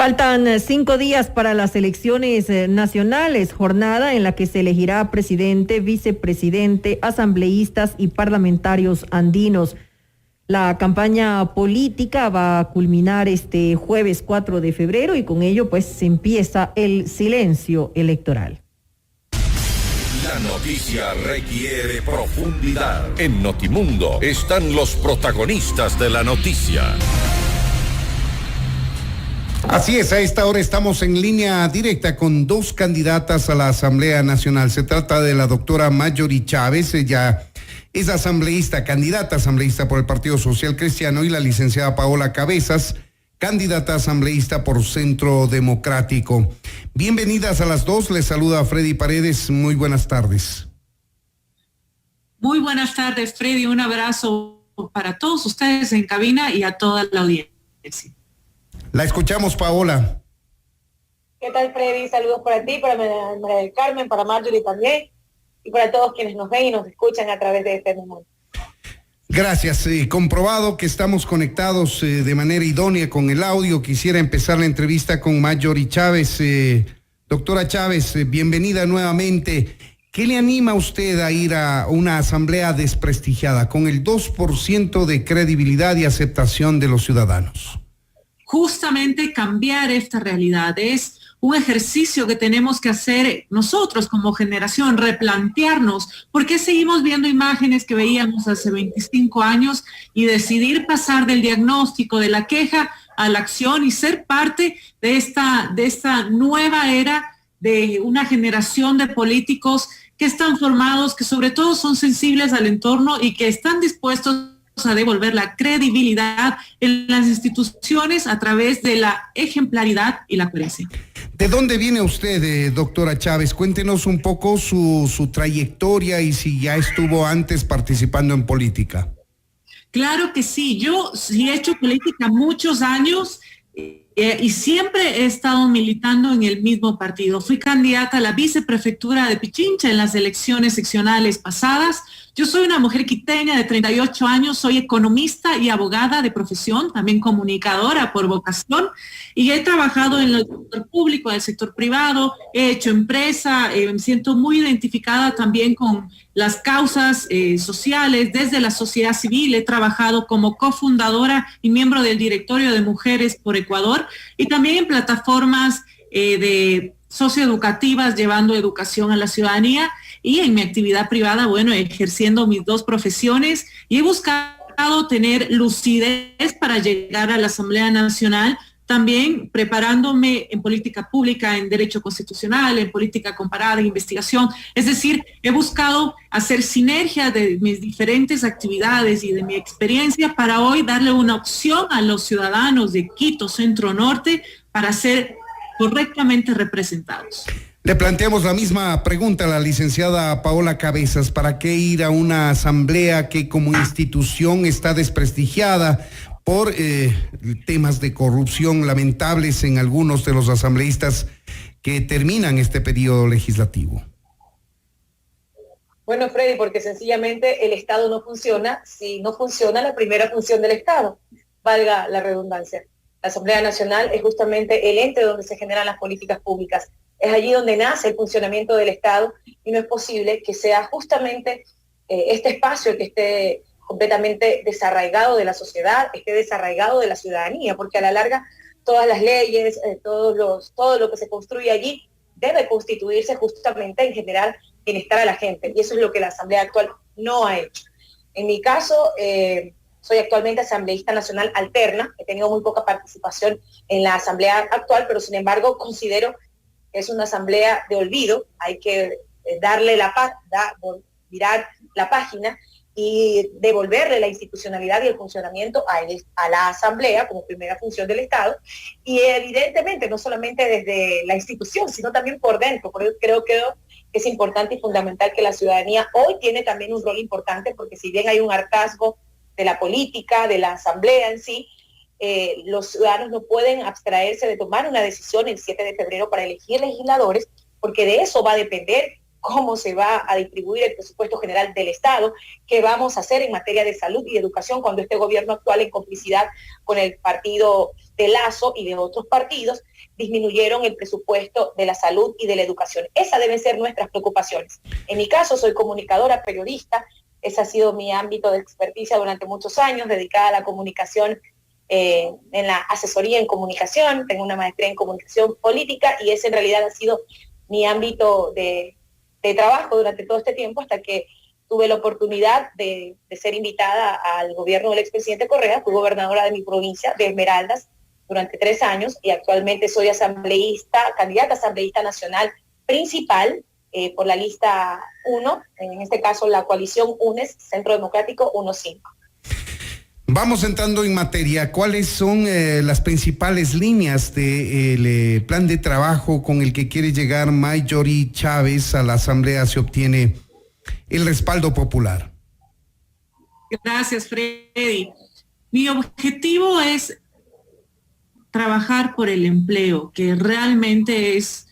Faltan 5 días para las elecciones nacionales, jornada en la que se elegirá presidente, vicepresidente, asambleístas y parlamentarios andinos. La campaña política va a culminar este jueves 4 de febrero y con ello pues se empieza el silencio electoral. La noticia requiere profundidad. En Notimundo están los protagonistas de la noticia. Así es, a esta hora estamos en línea directa con dos candidatas a la Asamblea Nacional. Se trata de la doctora Marjorie Chávez, ella es asambleísta, candidata asambleísta por el Partido Social Cristiano, y la licenciada Paola Cabezas, candidata asambleísta por Centro Democrático. Bienvenidas a las dos, les saluda Freddy Paredes, muy buenas tardes. Muy buenas tardes, Freddy, un abrazo para todos ustedes en cabina y a toda la audiencia. La escuchamos, Paola. ¿Qué tal, Freddy? Saludos para ti, para María del Carmen, para Marjorie también, y para todos quienes nos ven y nos escuchan a través de este momento. Gracias. Comprobado que estamos conectados de manera idónea con el audio, quisiera empezar la entrevista con Marjorie Chávez. Doctora Chávez, bienvenida nuevamente. ¿Qué le anima a usted a ir a una asamblea desprestigiada con el 2% de credibilidad y aceptación de los ciudadanos? Justamente cambiar esta realidad es un ejercicio que tenemos que hacer nosotros como generación, replantearnos por qué seguimos viendo imágenes que veíamos hace 25 años y decidir pasar del diagnóstico, de la queja a la acción y ser parte de esta nueva era de una generación de políticos que están formados, que sobre todo son sensibles al entorno y que están dispuestos a devolver la credibilidad en las instituciones a través de la ejemplaridad y la coherencia. ¿De dónde viene usted, doctora Chávez? Cuéntenos un poco su trayectoria y si ya estuvo antes participando en política. Claro que sí, yo sí he hecho política muchos años y siempre he estado militando en el mismo partido. Fui candidata a la viceprefectura de Pichincha en las elecciones seccionales pasadas. Yo soy una mujer quiteña de 38 años, soy economista y abogada de profesión, también comunicadora por vocación, y he trabajado en el sector público, en el sector privado, he hecho empresa, me siento muy identificada también con las causas sociales desde la sociedad civil. He trabajado como cofundadora y miembro del directorio de Mujeres por Ecuador y también en plataformas de socioeducativas llevando educación a la ciudadanía, y en mi actividad privada, bueno, ejerciendo mis dos profesiones, y he buscado tener lucidez para llegar a la Asamblea Nacional, también preparándome en política pública, en derecho constitucional, en política comparada, en investigación. Es decir, he buscado hacer sinergia de mis diferentes actividades y de mi experiencia para hoy darle una opción a los ciudadanos de Quito, Centro Norte, para ser correctamente representados. Le planteamos la misma pregunta a la licenciada Paola Cabezas. ¿Para qué ir a una asamblea que como institución está desprestigiada por temas de corrupción lamentables en algunos de los asambleístas que terminan este periodo legislativo? Bueno, Freddy, porque sencillamente el Estado no funciona si no funciona la primera función del Estado, valga la redundancia. La Asamblea Nacional es justamente el ente donde se generan las políticas públicas. Es allí donde nace el funcionamiento del Estado y no es posible que sea justamente este espacio que esté completamente desarraigado de la sociedad, esté desarraigado de la ciudadanía, porque a la larga todas las leyes, todo lo que se construye allí debe constituirse justamente en generar bienestar a la gente, y eso es lo que la Asamblea actual no ha hecho. En mi caso, soy actualmente asambleísta nacional alterna, he tenido muy poca participación en la Asamblea actual, pero sin embargo considero que es una asamblea de olvido. Hay que darle virar la página y devolverle la institucionalidad y el funcionamiento a la asamblea como primera función del Estado, y evidentemente no solamente desde la institución, sino también por dentro. Por eso creo que es importante y fundamental que la ciudadanía hoy tiene también un rol importante, porque si bien hay un hartazgo de la política, de la asamblea en sí, los ciudadanos no pueden abstraerse de tomar una decisión el 7 de febrero para elegir legisladores, porque de eso va a depender cómo se va a distribuir el presupuesto general del Estado, qué vamos a hacer en materia de salud y educación cuando este gobierno actual, en complicidad con el partido de Lazo y de otros partidos, disminuyeron el presupuesto de la salud y de la educación. Esas deben ser nuestras preocupaciones. En mi caso, soy comunicadora, periodista, ese ha sido mi ámbito de experticia durante muchos años, dedicada a la comunicación, en la asesoría en comunicación, tengo una maestría en comunicación política y ese en realidad ha sido mi ámbito de trabajo durante todo este tiempo, hasta que tuve la oportunidad de ser invitada al gobierno del expresidente Correa. Fui gobernadora de mi provincia, de Esmeraldas, durante 3 años y actualmente soy candidata asambleísta nacional principal por la lista 1, en este caso la coalición UNES, Centro Democrático 1-5. Vamos entrando en materia. ¿Cuáles son las principales líneas del plan de trabajo con el que quiere llegar Marjorie Chávez a la Asamblea si obtiene el respaldo popular? Gracias, Freddy. Mi objetivo es trabajar por el empleo, que realmente es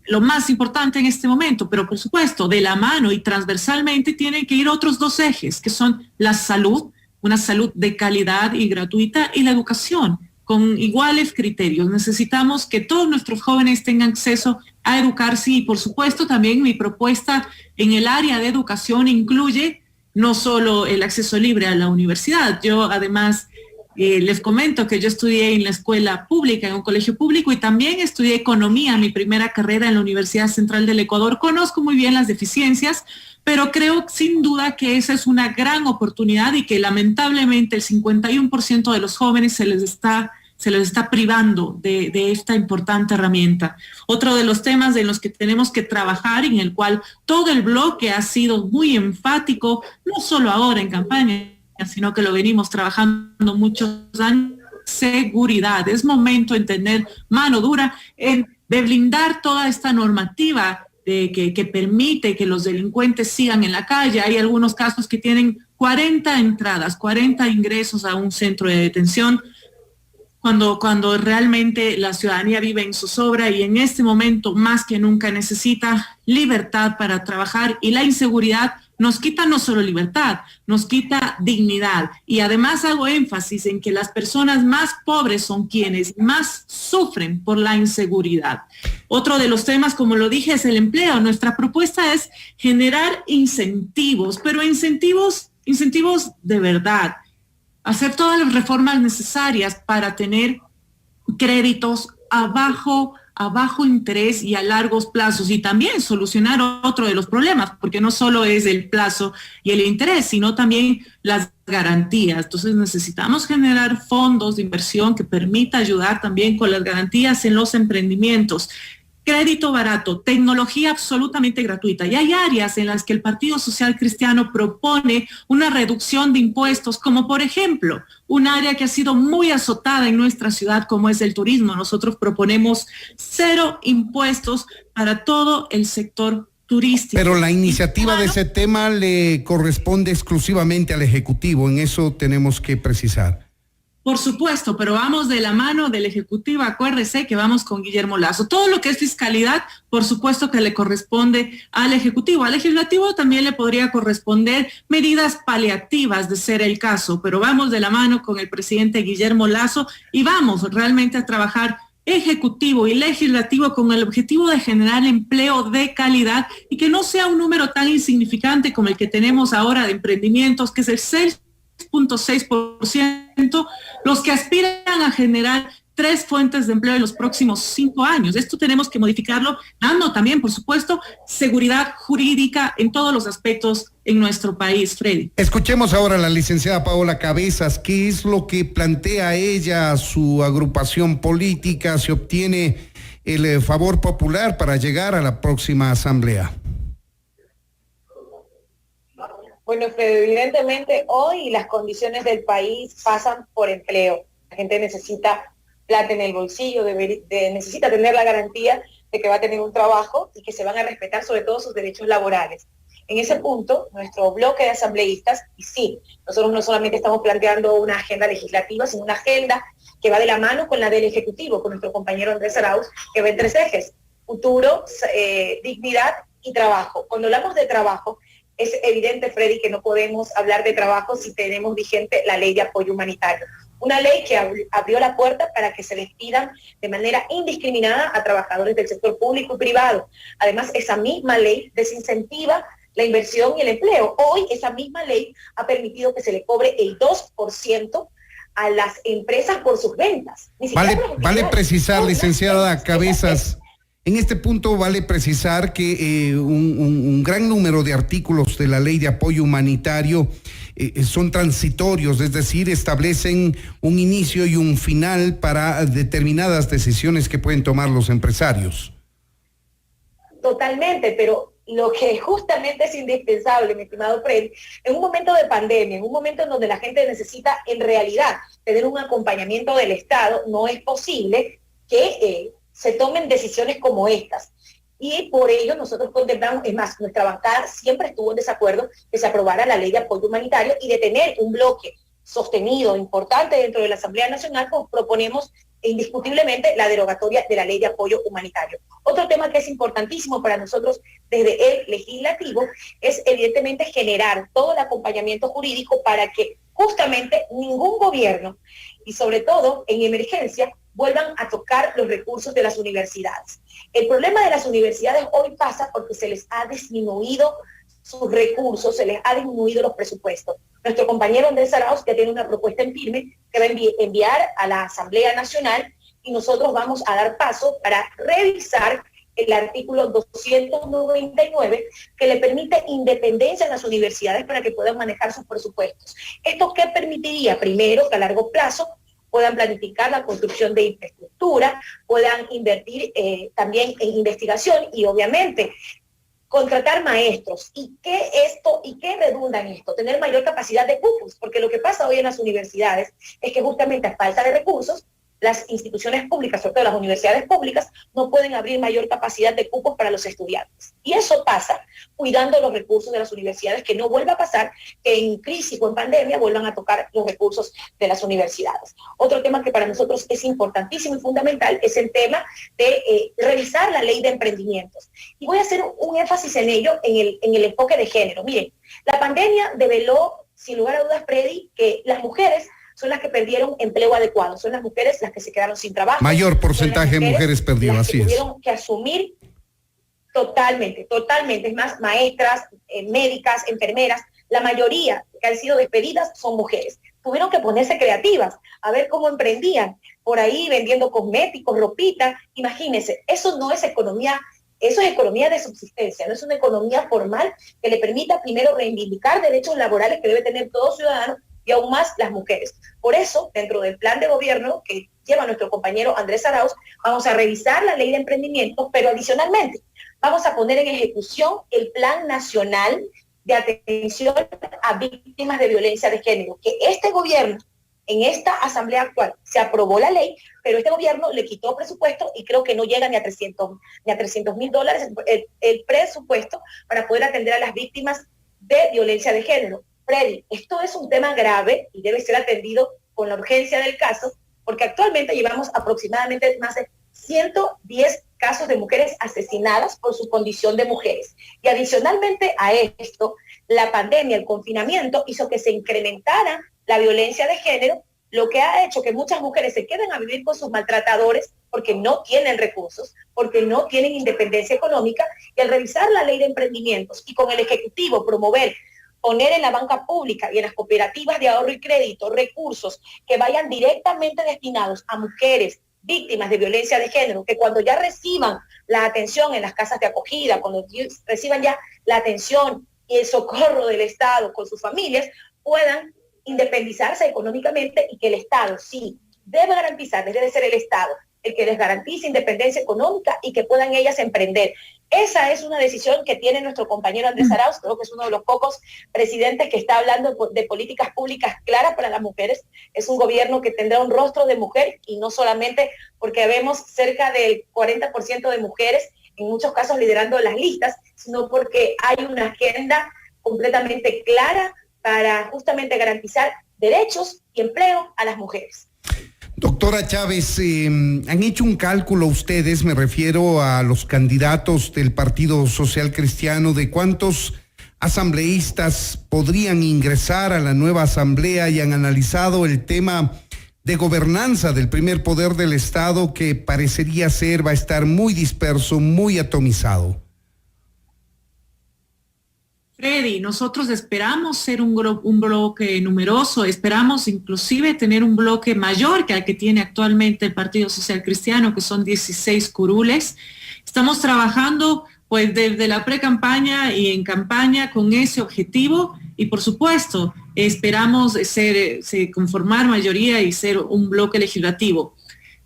lo más importante en este momento, pero por supuesto, de la mano y transversalmente tienen que ir otros 2 ejes, que son la salud, una salud de calidad y gratuita, y la educación, con iguales criterios. Necesitamos que todos nuestros jóvenes tengan acceso a educarse y, por supuesto, también mi propuesta en el área de educación incluye no solo el acceso libre a la universidad. Yo, además, les comento que yo estudié en la escuela pública, en un colegio público, y también estudié economía, mi primera carrera en la Universidad Central del Ecuador. Conozco muy bien las deficiencias, pero creo sin duda que esa es una gran oportunidad y que lamentablemente el 51% de los jóvenes se les está privando de esta importante herramienta. Otro de los temas en los que tenemos que trabajar, en el cual todo el bloque ha sido muy enfático, no solo ahora en campaña, sino que lo venimos trabajando muchos años, seguridad. Es momento en tener mano dura, de blindar toda esta normativa que permite que los delincuentes sigan en la calle. Hay algunos casos que tienen 40 entradas, 40 ingresos a un centro de detención, cuando realmente la ciudadanía vive en zozobra y en este momento más que nunca necesita libertad para trabajar, y la inseguridad nos quita no solo libertad, nos quita dignidad. Y además hago énfasis en que las personas más pobres son quienes más sufren por la inseguridad. Otro de los temas, como lo dije, es el empleo. Nuestra propuesta es generar incentivos, pero incentivos de verdad. Hacer todas las reformas necesarias para tener créditos a bajo interés y a largos plazos, y también solucionar otro de los problemas, porque no solo es el plazo y el interés, sino también las garantías. Entonces necesitamos generar fondos de inversión que permita ayudar también con las garantías en los emprendimientos. Crédito barato, tecnología absolutamente gratuita. Y hay áreas en las que el Partido Social Cristiano propone una reducción de impuestos, como por ejemplo, un área que ha sido muy azotada en nuestra ciudad, como es el turismo. Nosotros proponemos 0 impuestos para todo el sector turístico. Pero la iniciativa de ese tema le corresponde exclusivamente al Ejecutivo, en eso tenemos que precisar. Por supuesto, pero vamos de la mano del Ejecutivo. Acuérdese que vamos con Guillermo Lazo. Todo lo que es fiscalidad, por supuesto que le corresponde al Ejecutivo. Al Legislativo también le podría corresponder medidas paliativas, de ser el caso, pero vamos de la mano con el presidente Guillermo Lazo y vamos realmente a trabajar Ejecutivo y Legislativo con el objetivo de generar empleo de calidad y que no sea un número tan insignificante como el que tenemos ahora de emprendimientos, que es el 6.6%, los que aspiran a generar 3 fuentes de empleo en los próximos 5 años. Esto tenemos que modificarlo, dando también, por supuesto, seguridad jurídica en todos los aspectos en nuestro país, Freddy. Escuchemos ahora a la licenciada Paola Cabezas. ¿Qué es lo que plantea ella, su agrupación política, si obtiene el favor popular para llegar a la próxima asamblea? Bueno, evidentemente hoy las condiciones del país pasan por empleo. La gente necesita plata en el bolsillo, necesita tener la garantía de que va a tener un trabajo y que se van a respetar sobre todo sus derechos laborales. En ese punto, nuestro bloque de asambleístas, y sí, nosotros no solamente estamos planteando una agenda legislativa, sino una agenda que va de la mano con la del Ejecutivo, con nuestro compañero Andrés Arauz, que va en 3 ejes: futuro, dignidad y trabajo. Cuando hablamos de trabajo, es evidente, Freddy, que no podemos hablar de trabajo si tenemos vigente la ley de apoyo humanitario. Una ley que abrió la puerta para que se despidan de manera indiscriminada a trabajadores del sector público y privado. Además, esa misma ley desincentiva la inversión y el empleo. Hoy esa misma ley ha permitido que se le cobre el 2% a las empresas por sus ventas. Vale precisar, licenciada Cabezas, en este punto vale precisar que un gran número de artículos de la ley de apoyo humanitario son transitorios, es decir, establecen un inicio y un final para determinadas decisiones que pueden tomar los empresarios. Totalmente, pero lo que justamente es indispensable, mi estimado Fred, en un momento de pandemia, en un momento en donde la gente necesita en realidad tener un acompañamiento del Estado, no es posible que se tomen decisiones como estas. Y por ello nosotros contemplamos, es más, nuestra bancada siempre estuvo en desacuerdo que se aprobara la ley de apoyo humanitario, y de tener un bloque sostenido, importante dentro de la Asamblea Nacional, pues proponemos indiscutiblemente la derogatoria de la ley de apoyo humanitario. Otro tema que es importantísimo para nosotros desde el legislativo es evidentemente generar todo el acompañamiento jurídico para que justamente ningún gobierno, y sobre todo en emergencia, vuelvan a tocar los recursos de las universidades. El problema de las universidades hoy pasa porque se les ha disminuido sus recursos, se les ha disminuido los presupuestos. Nuestro compañero Andrés Arauz ya tiene una propuesta en firme que va a enviar a la Asamblea Nacional, y nosotros vamos a dar paso para revisar el artículo 299 que le permite independencia a las universidades para que puedan manejar sus presupuestos. ¿Esto qué permitiría? Primero, que a largo plazo puedan planificar la construcción de infraestructura, puedan invertir también en investigación y obviamente contratar maestros. ¿Y qué redunda en esto? Tener mayor capacidad de cupos, porque lo que pasa hoy en las universidades es que justamente a falta de recursos, las instituciones públicas, sobre todo las universidades públicas, no pueden abrir mayor capacidad de cupos para los estudiantes. Y eso pasa cuidando los recursos de las universidades, que no vuelva a pasar que en crisis o en pandemia vuelvan a tocar los recursos de las universidades. Otro tema que para nosotros es importantísimo y fundamental es el tema de revisar la ley de emprendimientos. Y voy a hacer un énfasis en ello, en el enfoque de género. Miren, la pandemia develó, sin lugar a dudas, Freddy, que las mujeres son las que perdieron empleo adecuado, son las mujeres las que se quedaron sin trabajo. Mayor porcentaje de mujeres perdió, así es. Tuvieron que asumir totalmente, es más, maestras, médicas, enfermeras, la mayoría que han sido despedidas son mujeres. Tuvieron que ponerse creativas, a ver cómo emprendían, por ahí vendiendo cosméticos, ropita. Imagínense, eso no es economía. Eso es economía de subsistencia, no es una economía formal que le permita primero reivindicar derechos laborales que debe tener todo ciudadano, y aún más las mujeres. Por eso, dentro del plan de gobierno que lleva nuestro compañero Andrés Arauz, vamos a revisar la ley de emprendimiento, pero adicionalmente vamos a poner en ejecución el Plan Nacional de Atención a Víctimas de Violencia de Género, que este gobierno, en esta asamblea actual, se aprobó la ley, pero este gobierno le quitó presupuesto y creo que no llega ni a $300,000 el presupuesto para poder atender a las víctimas de violencia de género. Freddy, esto es un tema grave y debe ser atendido con la urgencia del caso, porque actualmente llevamos aproximadamente más de 110 casos de mujeres asesinadas por su condición de mujeres. Y adicionalmente a esto, la pandemia, el confinamiento, hizo que se incrementara la violencia de género, lo que ha hecho que muchas mujeres se queden a vivir con sus maltratadores porque no tienen recursos, porque no tienen independencia económica. Y al revisar la ley de emprendimientos y con el Ejecutivo poner en la banca pública y en las cooperativas de ahorro y crédito recursos que vayan directamente destinados a mujeres víctimas de violencia de género, que cuando ya reciban la atención en las casas de acogida, cuando reciban ya la atención y el socorro del Estado con sus familias, puedan independizarse económicamente, y que el Estado sí debe garantizar, debe ser el Estado el que les garantice independencia económica y que puedan ellas emprender. Esa es una decisión que tiene nuestro compañero Andrés Arauz. Creo que es uno de los pocos presidentes que está hablando de políticas públicas claras para las mujeres. Es un gobierno que tendrá un rostro de mujer, y no solamente porque vemos cerca del 40% de mujeres, en muchos casos liderando las listas, sino porque hay una agenda completamente clara para justamente garantizar derechos y empleo a las mujeres. Doctora Chávez, ¿han hecho un cálculo ustedes, me refiero a los candidatos del Partido Social Cristiano, de cuántos asambleístas podrían ingresar a la nueva asamblea, y han analizado el tema de gobernanza del primer poder del Estado, que parecería ser, va a estar muy disperso, muy atomizado? Freddy, nosotros esperamos ser un bloque numeroso, esperamos inclusive tener un bloque mayor que el que tiene actualmente el Partido Social Cristiano, que son 16 curules. Estamos trabajando pues desde la pre-campaña y en campaña con ese objetivo, y por supuesto esperamos conformar mayoría y ser un bloque legislativo.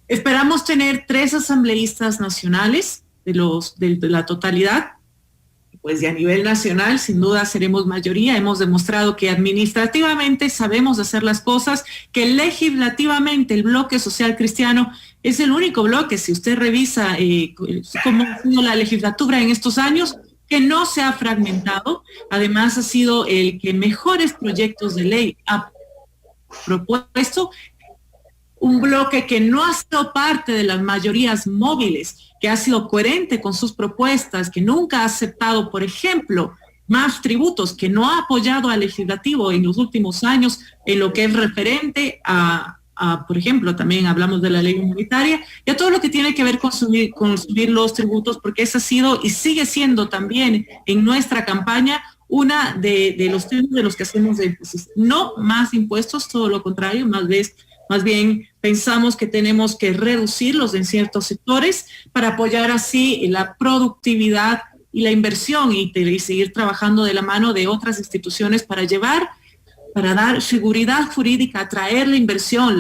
Esperamos tener 3 asambleístas nacionales de la totalidad. Pues de a nivel nacional, sin duda seremos mayoría. Hemos demostrado que administrativamente sabemos hacer las cosas, que legislativamente el bloque social cristiano es el único bloque, si usted revisa cómo ha sido la legislatura en estos años, que no se ha fragmentado. Además, ha sido el que mejores proyectos de ley ha propuesto. Un bloque que no ha sido parte de las mayorías móviles, que ha sido coherente con sus propuestas, que nunca ha aceptado, por ejemplo, más tributos, que no ha apoyado al legislativo en los últimos años en lo que es referente a por ejemplo, también hablamos de la ley humanitaria y a todo lo que tiene que ver con subir los tributos, porque ese ha sido y sigue siendo también en nuestra campaña una de los temas de los que hacemos énfasis. No más impuestos, todo lo contrario, más bien pensamos que tenemos que reducirlos en ciertos sectores para apoyar así la productividad y la inversión y seguir trabajando de la mano de otras instituciones para dar seguridad jurídica, atraer la inversión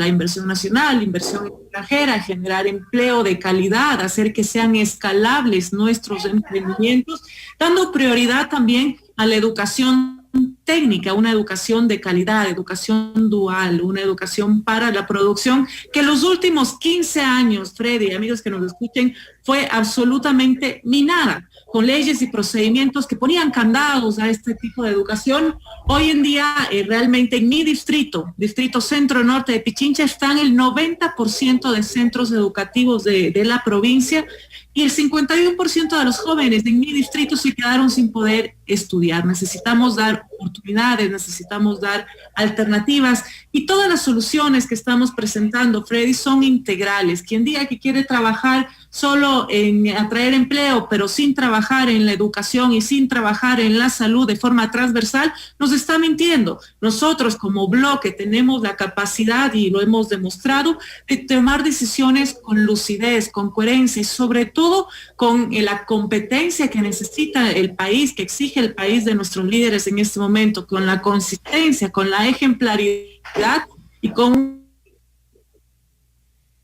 nacional, la inversión extranjera, generar empleo de calidad, hacer que sean escalables nuestros emprendimientos, dando prioridad también a la educación técnica, una educación de calidad, educación dual, una educación para la producción, que los últimos 15 años, Freddy, amigos que nos escuchen, fue absolutamente minada, con leyes y procedimientos que ponían candados a este tipo de educación. Hoy en día, realmente en mi distrito centro-norte de Pichincha, están el 90% de centros educativos de la provincia, y el 51% de los jóvenes en mi distrito se quedaron sin poder estudiar. Necesitamos dar oportunidades, necesitamos dar alternativas, y todas las soluciones que estamos presentando, Freddy, son integrales. Quien diga que quiere trabajar solo en atraer empleo, pero sin trabajar en la educación y sin trabajar en la salud de forma transversal, nos está mintiendo. Nosotros como bloque tenemos la capacidad, y lo hemos demostrado, de tomar decisiones con lucidez, con coherencia y sobre todo con la competencia que necesita el país, que exige el país de nuestros líderes en este momento, con la consistencia, con la ejemplaridad y con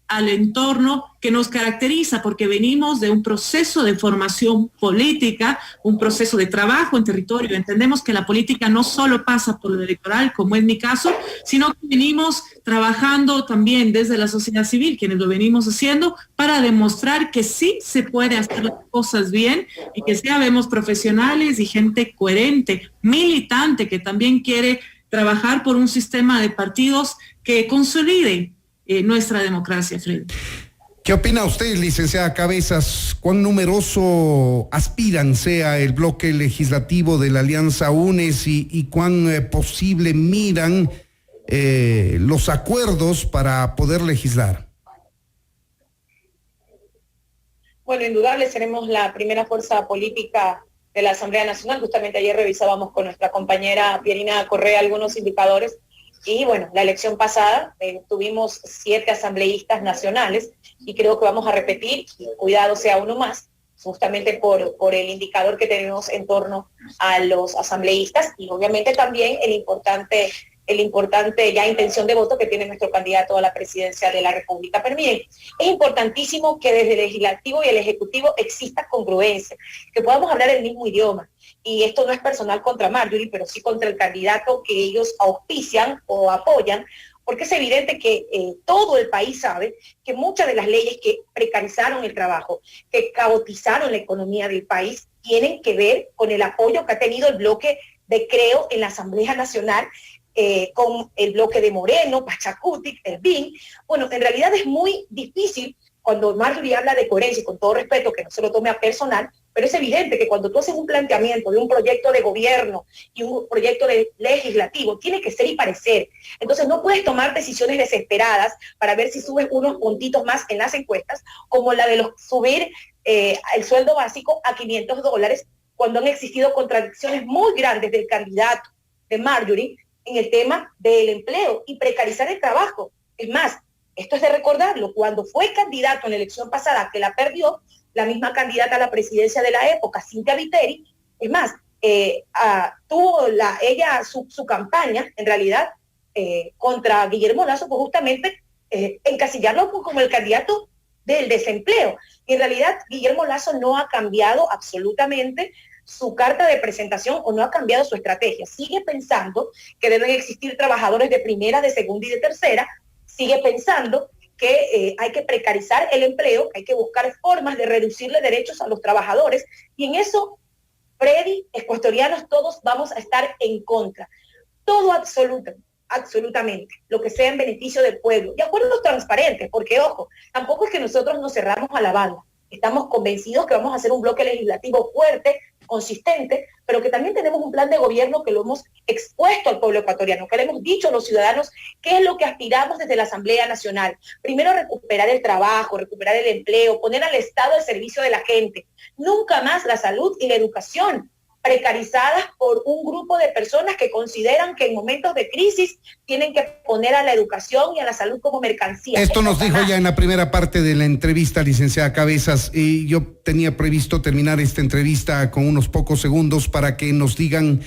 al entorno que nos caracteriza, porque venimos de un proceso de formación política, un proceso de trabajo en territorio. Entendemos que la política no solo pasa por lo electoral, como es mi caso, sino que venimos trabajando también desde la sociedad civil, quienes lo venimos haciendo, para demostrar que sí se puede hacer las cosas bien y que sí habemos profesionales y gente coherente, militante, que también quiere trabajar por un sistema de partidos que consolide nuestra democracia, Fred. ¿Qué opina usted, licenciada Cabezas? ¿Cuán numeroso aspiran sea el bloque legislativo de la Alianza UNES y cuán posible miran los acuerdos para poder legislar? Bueno, indudable, seremos la primera fuerza política de la Asamblea Nacional. Justamente ayer revisábamos con nuestra compañera Pierina Correa algunos indicadores. Y bueno, la elección pasada tuvimos 7 asambleístas nacionales y creo que vamos a repetir, y cuidado sea uno más, justamente por el indicador que tenemos en torno a los asambleístas y obviamente también el importante ya intención de voto que tiene nuestro candidato a la presidencia de la República. Pero miren, es importantísimo que desde el legislativo y el ejecutivo exista congruencia, que podamos hablar el mismo idioma. Y esto no es personal contra Marjorie, pero sí contra el candidato que ellos auspician o apoyan, porque es evidente que todo el país sabe que muchas de las leyes que precarizaron el trabajo, que caotizaron la economía del país, tienen que ver con el apoyo que ha tenido el bloque de Creo en la Asamblea Nacional, con el bloque de Moreno, Pachacutic, el BIN. Bueno, en realidad es muy difícil cuando Marjorie habla de coherencia, y con todo respeto, que no se lo tome a personal, pero es evidente que cuando tú haces un planteamiento de un proyecto de gobierno y un proyecto legislativo, tiene que ser y parecer. Entonces no puedes tomar decisiones desesperadas para ver si subes unos puntitos más en las encuestas, como la de subir el sueldo básico a $500, cuando han existido contradicciones muy grandes del candidato de Marjorie en el tema del empleo y precarizar el trabajo. Es más, esto es de recordarlo, cuando fue candidato en la elección pasada, que la perdió, la candidata a la presidencia de la época, Cynthia Viteri, es más, tuvo su campaña, en realidad, contra Guillermo Lasso, pues justamente encasillarlo como el candidato del desempleo. Y en realidad, Guillermo Lasso no ha cambiado absolutamente su carta de presentación o no ha cambiado su estrategia. Sigue pensando que deben existir trabajadores de primera, de segunda y de tercera. Sigue pensando que hay que precarizar el empleo, que hay que buscar formas de reducirle derechos a los trabajadores. Y en eso, Freddy, ecuatorianos, todos vamos a estar en contra. Todo absolutamente, lo que sea en beneficio del pueblo. Y acuerdos transparentes, porque, ojo, tampoco es que nosotros nos cerramos a la banda. Estamos convencidos que vamos a hacer un bloque legislativo fuerte, consistente, pero que también tenemos un plan de gobierno que lo hemos expuesto al pueblo ecuatoriano, que le hemos dicho a los ciudadanos qué es lo que aspiramos desde la Asamblea Nacional. Primero, recuperar el trabajo, recuperar el empleo, poner al Estado al servicio de la gente. Nunca más la salud y la educación precarizadas por un grupo de personas que consideran que en momentos de crisis tienen que poner a la educación y a la salud como mercancía. Esto nos dijo ya en la primera parte de la entrevista, licenciada Cabezas, y yo tenía previsto terminar esta entrevista con unos pocos segundos para que nos digan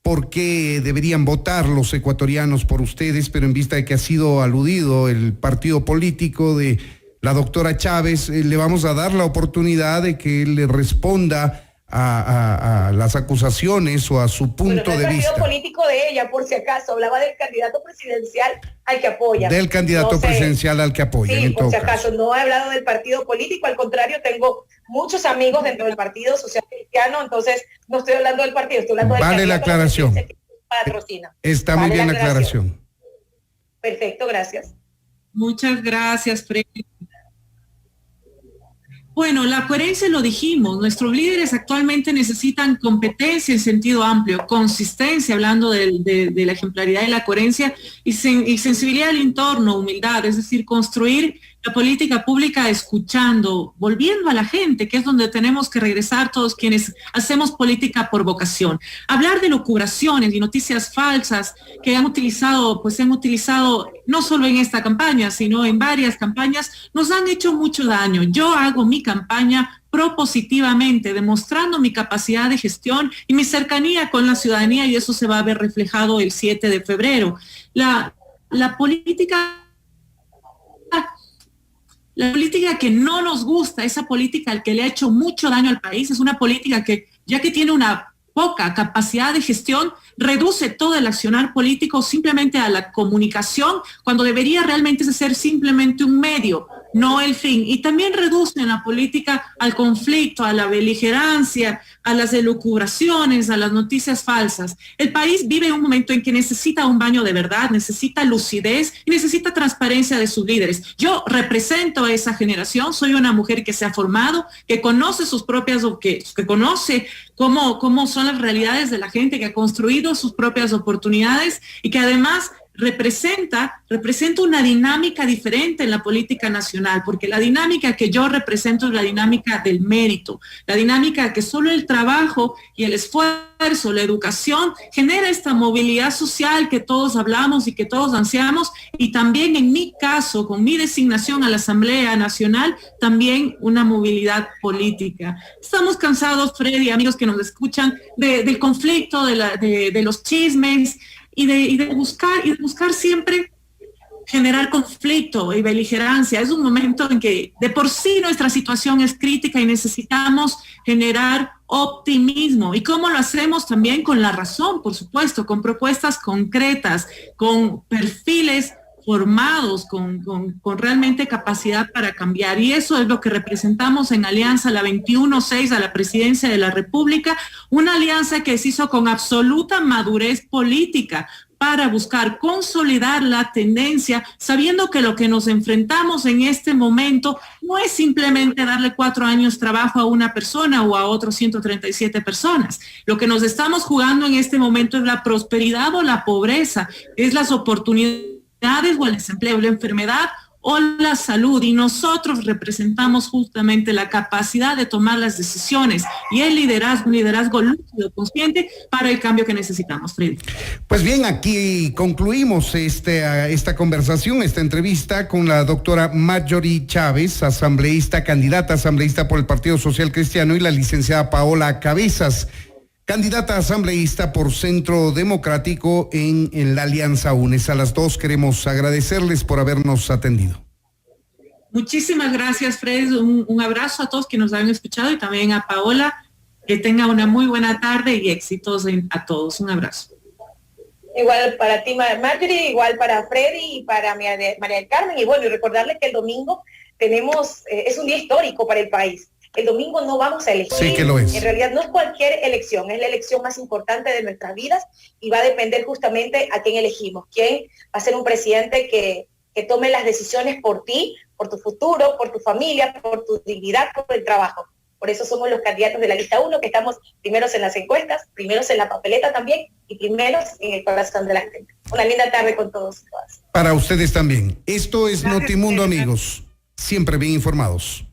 por qué deberían votar los ecuatorianos por ustedes, pero en vista de que ha sido aludido el partido político de la doctora Chávez, le vamos a dar la oportunidad de que él le responda a las acusaciones o a su punto de vista. El partido político de ella, por si acaso, hablaba del candidato presidencial al que apoya. Del candidato presidencial al que apoya. Sí, por si acaso, no he hablado del partido político, al contrario, tengo muchos amigos dentro del Partido Social Cristiano, entonces no estoy hablando del partido, estoy hablando del Vale la aclaración. Que patrocina. Está muy bien la aclaración. Perfecto, gracias. Muchas gracias, Freddy. Bueno, la coherencia lo dijimos, nuestros líderes actualmente necesitan competencia en sentido amplio, consistencia, hablando de la ejemplaridad y la coherencia, y sensibilidad al entorno, humildad, es decir, construir la política pública escuchando, volviendo a la gente, que es donde tenemos que regresar todos quienes hacemos política por vocación. Hablar de locubraciones y noticias falsas que han utilizado no solo en esta campaña, sino en varias campañas, nos han hecho mucho daño. Yo hago mi campaña propositivamente, demostrando mi capacidad de gestión y mi cercanía con la ciudadanía, y eso se va a ver reflejado el 7 de febrero. La política que no nos gusta, esa política que le ha hecho mucho daño al país, es una política que, ya que tiene una poca capacidad de gestión, reduce todo el accionar político simplemente a la comunicación, cuando debería realmente ser simplemente un medio, no el fin. Y también reduce en la política al conflicto, a la beligerancia, a las elucubraciones, a las noticias falsas. El país vive un momento en que necesita un baño de verdad, necesita lucidez y necesita transparencia de sus líderes. Yo represento a esa generación, soy una mujer que se ha formado, que conoce sus propias, que conoce cómo son las realidades de la gente, que ha construido sus propias oportunidades y que además representa una dinámica diferente en la política nacional, porque la dinámica que yo represento es la dinámica del mérito, la dinámica que solo el trabajo y el esfuerzo, la educación, genera esta movilidad social que todos hablamos y que todos ansiamos, y también en mi caso, con mi designación a la Asamblea Nacional, también una movilidad política. Estamos cansados, Freddy, amigos que nos escuchan, del conflicto, de los chismes, y de buscar siempre generar conflicto y beligerancia. Es un momento en que de por sí nuestra situación es crítica y necesitamos generar optimismo. ¿Y cómo lo hacemos? También con la razón, por supuesto, con propuestas concretas, con perfiles formados, con realmente capacidad para cambiar. Y eso es lo que representamos en Alianza la 21-6 a la presidencia de la República, una alianza que se hizo con absoluta madurez política, para buscar consolidar la tendencia, sabiendo que lo que nos enfrentamos en este momento no es simplemente darle 4 años trabajo a una persona o a otros 137 personas. Lo que nos estamos jugando en este momento es la prosperidad o la pobreza, es las oportunidades o el desempleo, la enfermedad o la salud, y nosotros representamos justamente la capacidad de tomar las decisiones y el liderazgo, un liderazgo lúcido, consciente para el cambio que necesitamos, Freddy. Pues bien, aquí concluimos esta conversación, esta entrevista con la doctora Marjorie Chávez, asambleísta, candidata asambleísta por el Partido Social Cristiano, y la licenciada Paola Cabezas, candidata asambleísta por Centro Democrático en la Alianza UNES. A las dos queremos agradecerles por habernos atendido. Muchísimas gracias, Fred. Un abrazo a todos que nos han escuchado y también a Paola. Que tenga una muy buena tarde y éxitos a todos. Un abrazo. Igual para ti, Marjorie, igual para Freddy y para María del Carmen. Y bueno, y recordarles que el domingo tenemos, es un día histórico para el país. El domingo no vamos a elegir. Sí que lo es. En realidad no es cualquier elección, es la elección más importante de nuestras vidas y va a depender justamente a quién elegimos. Quién va a ser un presidente que tome las decisiones por ti, por tu futuro, por tu familia, por tu dignidad, por el trabajo. Por eso somos los candidatos de la lista 1, que estamos primeros en las encuestas, primeros en la papeleta también y primeros en el corazón de la gente. Una linda tarde con todos y todas. Para ustedes también. Esto es Notimundo, amigos. Siempre bien informados.